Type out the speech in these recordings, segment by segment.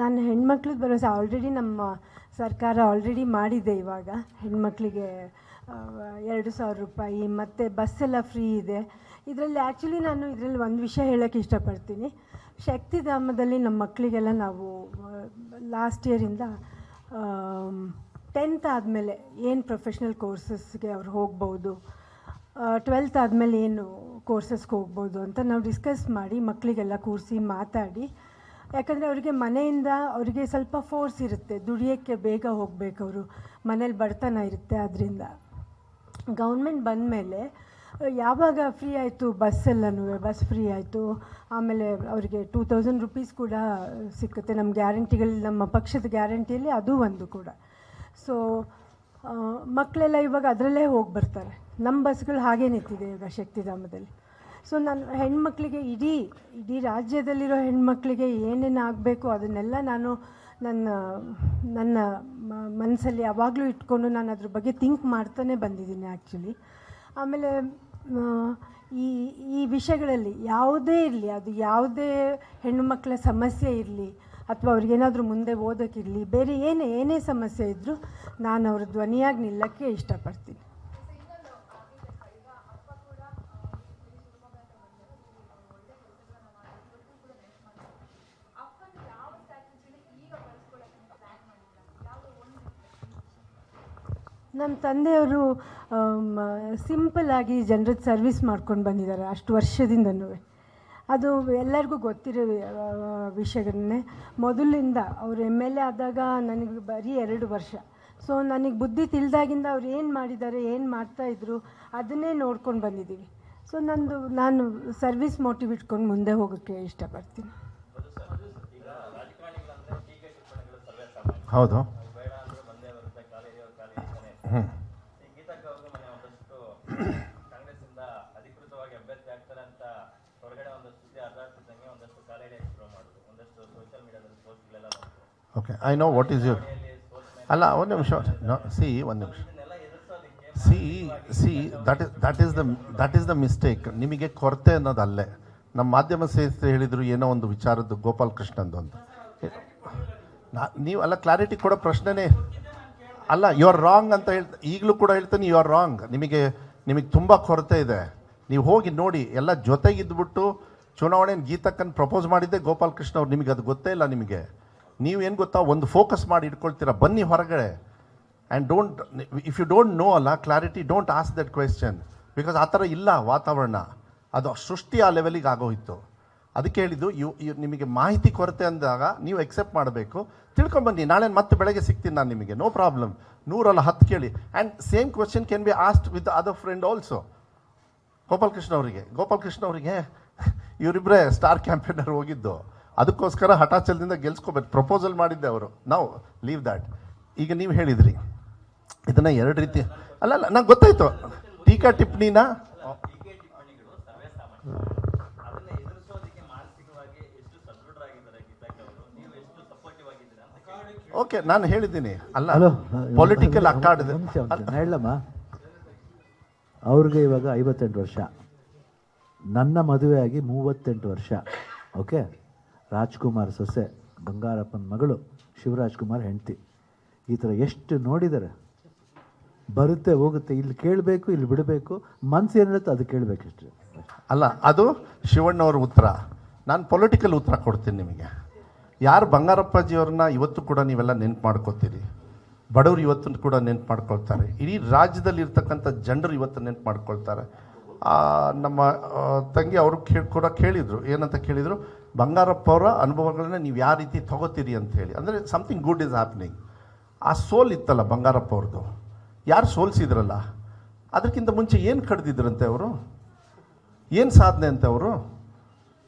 ನಾನು ಹೆಣ್ಮಕ್ಳಿಗೆ ಭರವಸೆ ಆಲ್ರೆಡಿ ನಮ್ಮ ಸರ್ಕಾರ ಆಲ್ರೆಡಿ ಮಾಡಿದೆ. ಇವಾಗ ಹೆಣ್ಮಕ್ಳಿಗೆ 2,000 ರೂಪಾಯಿ ಮತ್ತು ಬಸ್ಸೆಲ್ಲ ಫ್ರೀ ಇದೆ. ಇದರಲ್ಲಿ ಆ್ಯಕ್ಚುಲಿ ನಾನು ಇದರಲ್ಲಿ ಒಂದು ವಿಷಯ ಹೇಳೋಕ್ಕೆ ಇಷ್ಟಪಡ್ತೀನಿ. ಶಕ್ತಿಧಾಮದಲ್ಲಿ ನಮ್ಮ ಮಕ್ಕಳಿಗೆಲ್ಲ ನಾವು ಲಾಸ್ಟ್ ಇಯರಿಂದ 10th ಆದಮೇಲೆ ಏನು ಪ್ರೊಫೆಷ್ನಲ್ ಕೋರ್ಸಸ್ಗೆ ಅವ್ರು ಹೋಗ್ಬೋದು, 12th ಆದಮೇಲೆ ಏನು ಕೋರ್ಸಸ್ಗೆ ಹೋಗ್ಬೋದು ಅಂತ ನಾವು ಡಿಸ್ಕಸ್ ಮಾಡಿ ಮಕ್ಕಳಿಗೆಲ್ಲ ಕೂರಿಸಿ ಮಾತಾಡಿ. ಯಾಕಂದರೆ ಅವರಿಗೆ ಮನೆಯಿಂದ ಅವರಿಗೆ ಸ್ವಲ್ಪ ಫೋರ್ಸ್ ಇರುತ್ತೆ, ದುಡಿಯೋಕ್ಕೆ ಬೇಗ ಹೋಗಬೇಕು, ಅವರು ಮನೇಲಿ ಬಡತನ ಇರುತ್ತೆ. ಆದ್ದರಿಂದ ಗೌರ್ಮೆಂಟ್ ಬಂದಮೇಲೆ ಯಾವಾಗ ಫ್ರೀ ಆಯಿತು ಬಸ್ಸೆಲ್ಲನೂ, ಬಸ್ ಫ್ರೀ ಆಯಿತು, ಆಮೇಲೆ ಅವರಿಗೆ 2,000 ರೂಪೀಸ್ ಕೂಡ ಸಿಕ್ಕುತ್ತೆ ನಮ್ಮ ಗ್ಯಾರಂಟಿಗಳು, ನಮ್ಮ ಪಕ್ಷದ ಗ್ಯಾರಂಟಿಯಲ್ಲಿ ಅದು ಒಂದು ಕೂಡ. ಸೊ ಮಕ್ಕಳೆಲ್ಲ ಇವಾಗ ಅದರಲ್ಲೇ ಹೋಗಿ ಬರ್ತಾರೆ. ನಮ್ಮ ಬಸ್ಗಳು ಹಾಗೇ ನಿಂತಿದೆ ಇವಾಗ ಶಕ್ತಿಧಾಮದಲ್ಲಿ. ಸೊ ನಾನು ಹೆಣ್ಮಕ್ಳಿಗೆ ಇಡೀ ರಾಜ್ಯದಲ್ಲಿರೋ ಹೆಣ್ಮಕ್ಳಿಗೆ ಏನೇನು ಆಗಬೇಕು ಅದನ್ನೆಲ್ಲ ನಾನು ನನ್ನ ಮನಸ್ಸಲ್ಲಿ ಯಾವಾಗಲೂ ಇಟ್ಕೊಂಡು ನಾನು ಅದ್ರ ಬಗ್ಗೆ ಥಿಂಕ್ ಮಾಡ್ತಾನೆ ಬಂದಿದ್ದೀನಿ ಆ್ಯಕ್ಚುಲಿ. ಆಮೇಲೆ ಈ ವಿಷಯಗಳಲ್ಲಿ ಯಾವುದೇ ಇರಲಿ, ಅದು ಯಾವುದೇ ಹೆಣ್ಣುಮಕ್ಕಳ ಸಮಸ್ಯೆ ಇರಲಿ ಅಥವಾ ಅವ್ರಿಗೇನಾದರೂ ಮುಂದೆ ಓದೋಕ್ಕಿರಲಿ, ಬೇರೆ ಏನೇ ಸಮಸ್ಯೆ ಇದ್ದರೂ ನಾನು ಅವ್ರ ಧ್ವನಿಯಾಗಿ ನಿಲ್ಲಕ್ಕೆ ಇಷ್ಟಪಡ್ತೀನಿ. ನಮ್ಮ ತಂದೆಯವರು ಸಿಂಪಲ್ಲಾಗಿ ಜನರದ್ದು ಸರ್ವಿಸ್ ಮಾಡ್ಕೊಂಡು ಬಂದಿದ್ದಾರೆ ಅಷ್ಟು ವರ್ಷದಿಂದನೂ. ಅದು ಎಲ್ಲರಿಗೂ ಗೊತ್ತಿರೋ ವಿಷಯಗಳನ್ನೇ. ಮೊದಲಿಂದ ಅವರು MLA ಆದಾಗ ನನಗೆ ಬರೀ 2 ವರ್ಷ. ಸೊ ನನಗೆ ಬುದ್ಧಿ ತಿಳಿದಾಗಿಂದ ಅವ್ರು ಏನು ಮಾಡಿದ್ದಾರೆ, ಏನು ಮಾಡ್ತಾಯಿದ್ರು ಅದನ್ನೇ ನೋಡ್ಕೊಂಡು ಬಂದಿದ್ದೀವಿ. ಸೊ ನಾನು ಸರ್ವಿಸ್ ಮೋಟಿವ್ ಇಟ್ಕೊಂಡು ಮುಂದೆ ಹೋಗೋಕ್ಕೆ ಇಷ್ಟಪಡ್ತೀನಿ. ಹೌದು. Okay, I know what is your. ಅಲ್ಲ, ಒಂದು ನಿಮಿಷ, ಒಂದು ನಿಮಿಷ. That is the mistake. ನಿಮಗೆ ಕೊರತೆ ಅನ್ನೋದಲ್ಲೇ. ನಮ್ಮ ಮಾಧ್ಯಮ ಸ್ನೇಹಿತರು ಹೇಳಿದರು ಏನೋ ಒಂದು ವಿಚಾರದ್ದು, ಗೋಪಾಲ್ ಕೃಷ್ಣಂದು ಅಂತ. ನೀವು ಅಲ್ಲ, ಕ್ಲಾರಿಟಿ ಕೊಡೋ ಪ್ರಶ್ನೆನೇ ಅಲ್ಲ. ಯು ಆರ್ ರಾಂಗ್ ಅಂತ ಈಗಲೂ ಕೂಡ ಹೇಳ್ತೀನಿ, ಯು ಆರ್ ರಾಂಗ್. ನಿಮಗೆ ತುಂಬ ಕೊರತೆ ಇದೆ. ನೀವು ಹೋಗಿ ನೋಡಿ, ಎಲ್ಲ ಜೊತೆಗಿದ್ಬಿಟ್ಟು ಚುನಾವಣೆಯನ್ನು ಗೀತಕ್ಕನ್ನು ಪ್ರಪೋಸ್ ಮಾಡಿದ್ದೆ ಗೋಪಾಲ್ ಕೃಷ್ಣ ಅವ್ರು. ನಿಮಗೆ ಅದು ಗೊತ್ತೇ ಇಲ್ಲ. ನಿಮಗೆ ನೀವೇನು ಗೊತ್ತಾ, ಒಂದು ಫೋಕಸ್ ಮಾಡಿ ಇಟ್ಕೊಳ್ತೀರಾ. ಬನ್ನಿ ಹೊರಗಡೆ. And if you don't know ಅಲ್ಲ clarity, don't ask that question. Because ಆ ಥರ ಇಲ್ಲ ವಾತಾವರಣ. ಅದು ಸೃಷ್ಟಿ ಆ ಲೆವೆಲಿಗೆ ಆಗೋಯಿತು. ಅದಕ್ಕೆ ಹೇಳಿದ್ದು, ನಿಮಗೆ ಮಾಹಿತಿ ಕೊರತೆ ಅಂದಾಗ ನೀವು ಎಕ್ಸೆಪ್ಟ್ ಮಾಡಬೇಕು. ತಿಳ್ಕೊಂಬನ್ನಿ. ನಾಳೆ ಮತ್ತೆ ಬೆಳಗ್ಗೆ ಸಿಗ್ತೀನಿ ನಾನು ನಿಮಗೆ, ನೋ ಪ್ರಾಬ್ಲಮ್. 100 10 ಕೇಳಿ. And same question can be asked with other friend also. Gopal Krishna ಅವರಿಗೆ ಇವರಿಬ್ಬರೇ ಸ್ಟಾರ್ ಕ್ಯಾಂಪೇನರ್ ಹೋಗಿದ್ದು. ಅದಕ್ಕೋಸ್ಕರ ಹಠಾಚಲದಿಂದ ಗೆಲ್ಸ್ಕೋಬೇಕು. ಪ್ರಪೋಸಲ್ ಮಾಡಿದ್ದೆ ಅವರು. ನಾವು ಲೀವ್ ದ್ಯಾಟ್. ಈಗ ನೀವು ಹೇಳಿದ್ರಿ ಇದನ್ನು 2 ರೀತಿ. ಅಲ್ಲ, ನಂಗೆ ಗೊತ್ತಾಯ್ತು. ಟೀಕಾ ಟಿಪ್ಪಣಿನ ಓಕೆ, ನಾನು ಹೇಳಿದ್ದೀನಿ. ಅಲ್ಲ, ಪೊಲಿಟಿಕಲ್ ಅಕ್ಕಾಡಿದೆ. ಹೇಳಮ್ಮ, ಅವ್ರಿಗೆ ಇವಾಗ 58 ವರ್ಷ, ನನ್ನ ಮದುವೆಯಾಗಿ 38 ವರ್ಷ. ಓಕೆ, ರಾಜ್ಕುಮಾರ್ ಸೊಸೆ, ಬಂಗಾರಪ್ಪನ ಮಗಳು, ಶಿವರಾಜ್ಕುಮಾರ್ ಹೆಂಡತಿ. ಈ ಥರ ಎಷ್ಟು ನೋಡಿದ್ದಾರೆ. ಬರುತ್ತೆ ಹೋಗುತ್ತೆ, ಇಲ್ಲಿ ಕೇಳಬೇಕು, ಇಲ್ಲಿ ಬಿಡಬೇಕು, ಮನ್ಸು ಏನಿರುತ್ತೆ ಅದು ಕೇಳಬೇಕಷ್ಟೇ. ಅಲ್ಲ, ಅದು ಶಿವಣ್ಣವ್ರ ಉತ್ತರ. ನಾನು ಪೊಲಿಟಿಕಲ್ ಉತ್ತರ ಕೊಡ್ತೀನಿ ನಿಮಗೆ. ಯಾರು ಬಂಗಾರಪ್ಪಾಜಿಯವ್ರನ್ನ ಇವತ್ತು ಕೂಡ ನೀವೆಲ್ಲ ನೆನ್ಪು ಮಾಡ್ಕೋತೀರಿ. ಬಡವರು ಇವತ್ತು ಕೂಡ ನೆನ್ಪು ಮಾಡ್ಕೊಳ್ತಾರೆ. ಇಡೀ ರಾಜ್ಯದಲ್ಲಿ ಇರ್ತಕ್ಕಂಥ ಜನರು ಇವತ್ತು ನೆನ್ಪು ಮಾಡ್ಕೊಳ್ತಾರೆ. ನಮ್ಮ ತಂಗಿ ಅವರು ಕೂಡ ಕೇಳಿದರು. ಏನಂತ ಕೇಳಿದರು, ಬಂಗಾರಪ್ಪ ಅವರ ಅನುಭವಗಳನ್ನ ನೀವು ಯಾವ ರೀತಿ ತಗೋತೀರಿ ಅಂತ ಹೇಳಿ. ಅಂದರೆ ಸಮಥಿಂಗ್ ಗುಡ್ ಈಸ್ ಹ್ಯಾಪ್ನಿಂಗ್. ಆ ಸೋಲ್ ಇತ್ತಲ್ಲ ಬಂಗಾರಪ್ಪ ಅವ್ರದ್ದು, ಯಾರು ಸೋಲ್ಸಿದ್ರಲ್ಲ, ಅದಕ್ಕಿಂತ ಮುಂಚೆ ಏನು ಕಡ್ದಿದ್ರಂತೆ ಅವರು, ಏನು ಸಾಧನೆ ಅಂತೆ ಅವರು.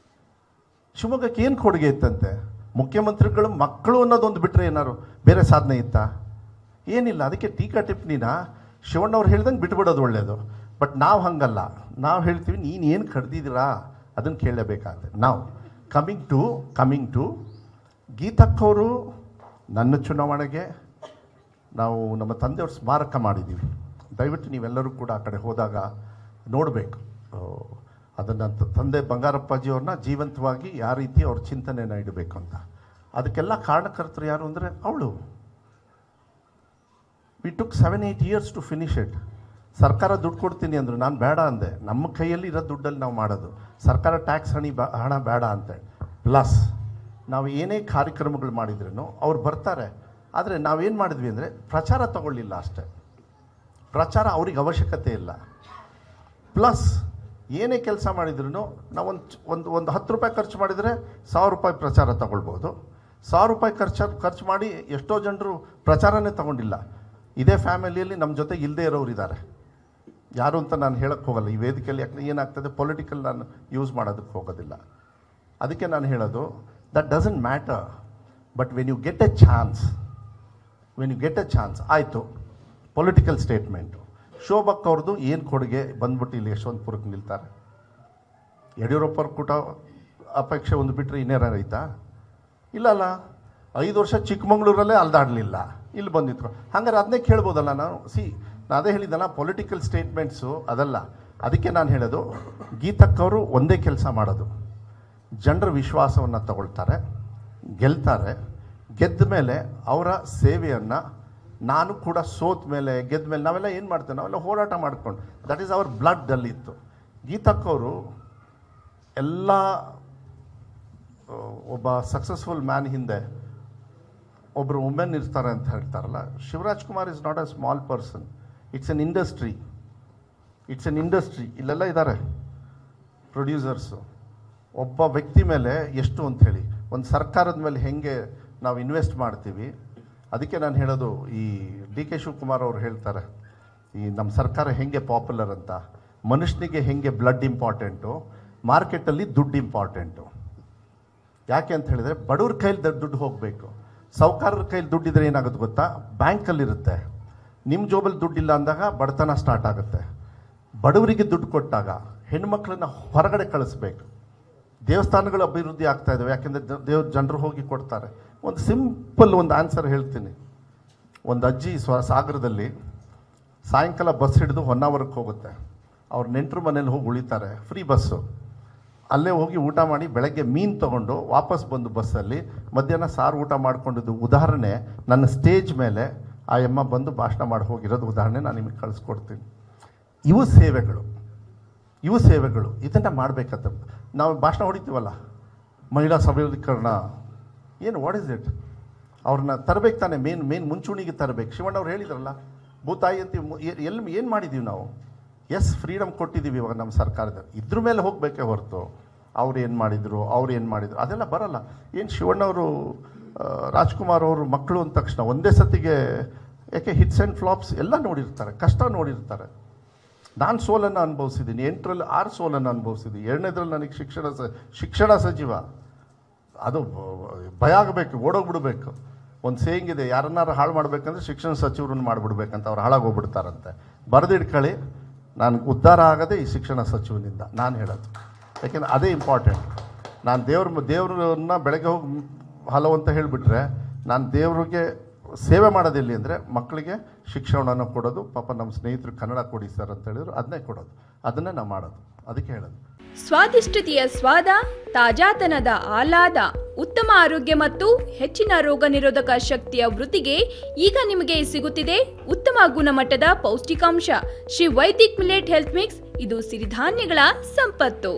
ಶಿವಮೊಗ್ಗಕ್ಕೆ ಏನು ಕೊಡುಗೆ ಇತ್ತಂತೆ. ಮುಖ್ಯಮಂತ್ರಿಗಳು ಮಕ್ಕಳು ಅನ್ನೋದೊಂದು ಬಿಟ್ಟರೆ ಏನಾರು ಬೇರೆ ಸಾಧನೆ ಇತ್ತಾ? ಏನಿಲ್ಲ. ಅದಕ್ಕೆ ಟೀಕಾ ಟಿಪ್ಪಣಿನ ಶಿವಣ್ಣವ್ರು ಹೇಳ್ದಂಗೆ ಬಿಟ್ಬಿಡೋದು ಒಳ್ಳೆಯದು. ಬಟ್ ನಾವು ಹಂಗಲ್ಲ, ನಾವು ಹೇಳ್ತೀವಿ ನೀನು ಏನು ಕಡ್ದಿದ್ದೀರಾ ಅದನ್ನು ಕೇಳಲೇಬೇಕಾಗುತ್ತೆ. ನಾವು ಕಮಿಂಗ್ ಟು ಗೀತಕ್ಕವರು ನನ್ನ ಚುನಾವಣೆಗೆ ನಾವು ನಮ್ಮ ತಂದೆಯವ್ರ ಸ್ಮಾರಕ ಮಾಡಿದ್ದೀವಿ. ದಯವಿಟ್ಟು ನೀವೆಲ್ಲರೂ ಕೂಡ ಆ ಕಡೆ ಹೋದಾಗ ನೋಡಬೇಕು ಅದನ್ನು. ತಂದೆ ಬಂಗಾರಪ್ಪಾಜಿಯವ್ರನ್ನ ಜೀವಂತವಾಗಿ ಯಾವ ರೀತಿ ಅವ್ರ ಚಿಂತನೆಯನ್ನು ಇಡಬೇಕು ಅಂತ. ಅದಕ್ಕೆಲ್ಲ ಕಾರಣಕರ್ತರು ಯಾರು ಅಂದರೆ ಅವಳು. We took 7-8 years to finish it. ಸರ್ಕಾರ ದುಡ್ಡು ಕೊಡ್ತೀನಿ ಅಂದರು, ನಾನು ಬೇಡ ಅಂದೆ. ನಮ್ಮ ಕೈಯಲ್ಲಿ ಇರೋ ದುಡ್ಡಲ್ಲಿ ನಾವು ಮಾಡೋದು, ಸರ್ಕಾರ ಟ್ಯಾಕ್ಸ್ ಹಣ ಬೇಡ ಅಂತೇಳಿ. ಪ್ಲಸ್ ನಾವು ಏನೇ ಕಾರ್ಯಕ್ರಮಗಳು ಮಾಡಿದ್ರೂ ಅವ್ರು ಬರ್ತಾರೆ. ಆದರೆ ನಾವೇನು ಮಾಡಿದ್ವಿ ಅಂದರೆ ಪ್ರಚಾರ ತಗೊಳ್ಳಿಲ್ಲ ಅಷ್ಟೇ. ಪ್ರಚಾರ ಅವ್ರಿಗೆ ಅವಶ್ಯಕತೆ ಇಲ್ಲ. ಪ್ಲಸ್ ಏನೇ ಕೆಲಸ ಮಾಡಿದ್ರೂ ನಾವು ಒಂದು 10 ರೂಪಾಯಿ ಖರ್ಚು ಮಾಡಿದರೆ 1000 ರೂಪಾಯಿ ಪ್ರಚಾರ ತಗೊಳ್ಬೋದು. 1000 ರೂಪಾಯಿ ಖರ್ಚು ಮಾಡಿ ಎಷ್ಟೋ ಜನರು ಪ್ರಚಾರನೇ ತಗೊಂಡಿಲ್ಲ. ಇದೇ ಫ್ಯಾಮಿಲಿಯಲ್ಲಿ ನಮ್ಮ ಜೊತೆಗೆ ಇಲ್ಲದೆ ಇರೋರು ಇದ್ದಾರೆ. ಯಾರು ಅಂತ ನಾನು ಹೇಳಕ್ಕೆ ಹೋಗಲ್ಲ ಈ ವೇದಿಕೆಯಲ್ಲಿ. ಯಾಕಂದರೆ ಏನಾಗ್ತದೆ, ಪೊಲಿಟಿಕಲ್ ನಾನು ಯೂಸ್ ಮಾಡೋದಕ್ಕೆ ಹೋಗೋದಿಲ್ಲ. ಅದಕ್ಕೆ ನಾನು ಹೇಳೋದು, that doesn't matter. But when you get a chance ಆಯಿತು. ಪೊಲಿಟಿಕಲ್ ಸ್ಟೇಟ್ಮೆಂಟು ಶೋಭಕ್ ಅವ್ರದ್ದು ಏನು ಕೊಡುಗೆ ಬಂದ್ಬಿಟ್ಟು ಇಲ್ಲಿ ಯಶವಂತಪುರಕ್ಕೆ ನಿಲ್ತಾರೆ. ಯಡಿಯೂರಪ್ಪರ ಕೂಟ ಅಪೇಕ್ಷೆ ಒಂದು ಬಿಟ್ಟರೆ ಇನ್ನೇನಾರ ಐತಾ? ಇಲ್ಲಲ್ಲ. 5 ವರ್ಷ ಚಿಕ್ಕಮಂಗ್ಳೂರಲ್ಲೇ ಅಲ್ದಾಡಲಿಲ್ಲ, ಇಲ್ಲಿ ಬಂದಿದ್ರು. ಹಾಗಾದ್ರೆ ಅದನ್ನೇ ಕೇಳ್ಬೋದಲ್ಲ ನಾವು. ನಾನು ಅದೇ ಹೇಳಿದ್ದಲ್ಲ, ಪೊಲಿಟಿಕಲ್ ಸ್ಟೇಟ್ಮೆಂಟ್ಸು ಅದಲ್ಲ. ಅದಕ್ಕೆ ನಾನು ಹೇಳೋದು, ಗೀತಕ್ಕವರು ಒಂದೇ ಕೆಲಸ ಮಾಡೋದು, ಜನರ ವಿಶ್ವಾಸವನ್ನು ತಗೊಳ್ತಾರೆ, ಗೆಲ್ತಾರೆ. ಗೆದ್ದ ಮೇಲೆ ಅವರ ಸೇವೆಯನ್ನು, ನಾನು ಕೂಡ ಸೋತ ಮೇಲೆ ಗೆದ್ದ ಮೇಲೆ ನಾವೆಲ್ಲ ಏನು ಮಾಡ್ತೇವೆ, ನಾವೆಲ್ಲ ಹೋರಾಟ ಮಾಡ್ಕೊಂಡು, ದಟ್ ಈಸ್ ಅವರ್ ಬ್ಲಡ್ಡಲ್ಲಿತ್ತು. ಗೀತಕ್ಕವರು ಎಲ್ಲ ಒಬ್ಬ ಸಕ್ಸಸ್ಫುಲ್ ಮ್ಯಾನ್ ಹಿಂದೆ ಒಬ್ಬರು ವುಮೆನ್ ಇರ್ತಾರೆ ಅಂತ ಹೇಳ್ತಾರಲ್ಲ. Shivaraj Kumar is not a small person. It's an industry. ಇಲ್ಲೆಲ್ಲ ಇದ್ದಾರೆ ಪ್ರೊಡ್ಯೂಸರ್ಸು. ಒಬ್ಬ ವ್ಯಕ್ತಿ ಮೇಲೆ ಎಷ್ಟು ಅಂಥೇಳಿ, ಒಂದು ಸರ್ಕಾರದ ಮೇಲೆ ಹೆಂಗೆ ನಾವು ಇನ್ವೆಸ್ಟ್ ಮಾಡ್ತೀವಿ. ಅದಕ್ಕೆ ನಾನು ಹೇಳೋದು, ಈ DK ಶಿವಕುಮಾರ್ ಅವರು ಹೇಳ್ತಾರೆ, ಈ ನಮ್ಮ ಸರ್ಕಾರ ಹೆಂಗೆ ಪಾಪ್ಯುಲರ್ ಅಂತ. ಮನುಷ್ಯನಿಗೆ ಹೆಂಗೆ ಬ್ಲಡ್ ಇಂಪಾರ್ಟೆಂಟು, ಮಾರ್ಕೆಟಲ್ಲಿ ದುಡ್ಡು ಇಂಪಾರ್ಟೆಂಟು. ಯಾಕೆ ಅಂತ ಹೇಳಿದರೆ, ಬಡವ್ರ ಕೈಲಿ ದುಡ್ಡು ಹೋಗಬೇಕು. ಸಾಹುಕಾರರ ಕೈಲಿ ದುಡ್ಡಿದ್ರೆ ಏನಾಗುತ್ತೆ ಗೊತ್ತಾ, ಬ್ಯಾಂಕಲ್ಲಿರುತ್ತೆ. ನಿಮ್ಮ ಜೋಬಲ್ಲಿ ದುಡ್ಡಿಲ್ಲ ಅಂದಾಗ ಬಡತನ ಸ್ಟಾರ್ಟ್ ಆಗುತ್ತೆ. ಬಡವರಿಗೆ ದುಡ್ಡು ಕೊಟ್ಟಾಗ ಹೆಣ್ಮಕ್ಳನ್ನ ಹೊರಗಡೆ ಕಳಿಸ್ಬೇಕು. ದೇವಸ್ಥಾನಗಳು ಅಭಿವೃದ್ಧಿ ಆಗ್ತಾ ಇದ್ದಾವೆ, ಯಾಕೆಂದರೆ ಜನರು ಹೋಗಿ ಕೊಡ್ತಾರೆ. ಒಂದು ಸಿಂಪಲ್ ಒಂದು ಆನ್ಸರ್ ಹೇಳ್ತೀನಿ. ಒಂದು ಅಜ್ಜಿ ಸಾಗರದಲ್ಲಿ ಸಾಯಂಕಾಲ ಬಸ್ ಹಿಡಿದು ಹೊನ್ನಾವರಕ್ಕೆ ಹೋಗುತ್ತೆ. ಅವ್ರ ನೆಂಟರು ಮನೇಲಿ ಹೋಗಿ ಉಳಿತಾರೆ, ಫ್ರೀ ಬಸ್ಸು. ಅಲ್ಲೇ ಹೋಗಿ ಊಟ ಮಾಡಿ ಬೆಳಗ್ಗೆ ಮೀನು ತೊಗೊಂಡು ವಾಪಸ್ ಬಂದು ಬಸ್ಸಲ್ಲಿ ಮಧ್ಯಾಹ್ನ ಸಾರು ಊಟ ಮಾಡ್ಕೊಂಡಿದ್ದು ಉದಾಹರಣೆ ನನ್ನ ಸ್ಟೇಜ್ ಮೇಲೆ ಆ ಅಮ್ಮ ಬಂದು ಭಾಷಣ ಮಾಡಿ ಹೋಗಿರೋದು ಉದಾಹರಣೆ ನಾನು ನಿಮಗೆ ಕಳಿಸ್ಕೊಡ್ತೀನಿ. ಇವು ಸೇವೆಗಳು ಇದನ್ನು ಮಾಡಬೇಕಂತ. ನಾವು ಭಾಷಣ ಹೊಡಿತೀವಲ್ಲ, ಮಹಿಳಾ ಸಬಲೀಕರಣ, ಏನು ವಾಟ್ ಇಸ್ ಇಟ್? ಅವ್ರನ್ನ ತರಬೇಕು ತಾನೆ, ಮೇನ್ ಮುಂಚೂಣಿಗೆ ತರಬೇಕು. ಶಿವಣ್ಣ ಅವ್ರು ಹೇಳಿದ್ರಲ್ಲ, ಭೂತಾಯಿ ಅಂತ ಏನು ಮಾಡಿದ್ದೀವಿ ನಾವು? ಎಸ್, ಫ್ರೀಡಮ್ ಕೊಟ್ಟಿದ್ದೀವಿ ಇವಾಗ ನಮ್ಮ ಸರ್ಕಾರದ. ಇದ್ರ ಮೇಲೆ ಹೋಗಬೇಕೇ ಹೊರತು ಅವ್ರು ಏನು ಮಾಡಿದರು ಅದೆಲ್ಲ ಬರಲ್ಲ. ಏನು ಶಿವಣ್ಣವರು ರಾಜ್ಕುಮಾರ್ ಅವರು ಮಕ್ಕಳು ಅಂದ ತಕ್ಷಣ ಒಂದೇ ಸತಿಗೆ, ಯಾಕೆ ಹಿಟ್ಸ್ ಆ್ಯಂಡ್ ಫ್ಲಾಪ್ಸ್ ಎಲ್ಲ ನೋಡಿರ್ತಾರೆ, ಕಷ್ಟ ನೋಡಿರ್ತಾರೆ. ನಾನು ಸೋಲನ್ನು ಅನುಭವಿಸಿದ್ದೀನಿ, 8ರಲ್ಲಿ 6 ಸೋಲನ್ನು ಅನುಭವಿಸಿದ್ದೀನಿ. 2ನೇದ್ರಲ್ಲಿ ನನಗೆ ಶಿಕ್ಷಣ ಸಚಿವ, ಅದು ಭಯ ಆಗಬೇಕು, ಓಡೋಗ್ಬಿಡ್ಬೇಕು. ಒಂದು ಸೇಯಿಂಗ್ ಇದೆ, ಯಾರನ್ನಾರು ಹಾಳು ಮಾಡಬೇಕಂದ್ರೆ ಶಿಕ್ಷಣ ಸಚಿವರನ್ನು ಮಾಡಿಬಿಡ್ಬೇಕಂತ, ಅವ್ರು ಹಾಳಾಗೋಗ್ಬಿಡ್ತಾರಂತೆ. ಬರೆದಿಡ್ಕೊಳ್ಳಿ, ನಾನು ಉದ್ಧಾರ ಆಗದೆ ಈ ಶಿಕ್ಷಣ ಸಚಿವನಿಂದ, ನಾನು ಹೇಳೋದು. ಯಾಕೆಂದರೆ ಅದೇ ಇಂಪಾರ್ಟೆಂಟ್. ನಾನು ದೇವ್ರನ್ನ ಬೆಳಗ್ಗೆ ಹೋಗಿ ಹಲೋ ಅಂತ ಹೇಳಿಬಿಟ್ರೆ, ನಾನು ದೇವ್ರಿಗೆ ಸೇವೆ ಮಾಡೋದಿಲ್ಲ ಅಂದರೆ ಮಕ್ಕಳಿಗೆ ಶಿಕ್ಷಣವನ್ನು ಕೊಡೋದು. ಪಾಪ ನಮ್ಮ ಸ್ನೇಹಿತರು ಕನ್ನಡ ಕೊಡಿ ಸರ್ ಅಂತ ಹೇಳಿದ್ರು, ಅದನ್ನೇ ಕೊಡೋದು, ಅದನ್ನೇ ನಾವು ಮಾಡೋದು. ಅದಕ್ಕೆ ಹೇಳೋದು, ಸ್ವಾದಿಷ್ಟತೆಯ ಸ್ವಾದ, ತಾಜಾತನದ ಆಹ್ಲಾದ, ಉತ್ತಮ ಆರೋಗ್ಯ ಮತ್ತು ಹೆಚ್ಚಿನ ರೋಗ ನಿರೋಧಕ ಶಕ್ತಿಯ ವೃದ್ಧಿಗೆ ಈಗ ನಿಮಗೆ ಸಿಗುತ್ತಿದೆ ಉತ್ತಮ ಗುಣಮಟ್ಟದ ಪೌಷ್ಟಿಕಾಂಶ Shri Vaidik millet health mix. ಇದು ಸಿರಿಧಾನ್ಯಗಳ ಸಂಪತ್ತು.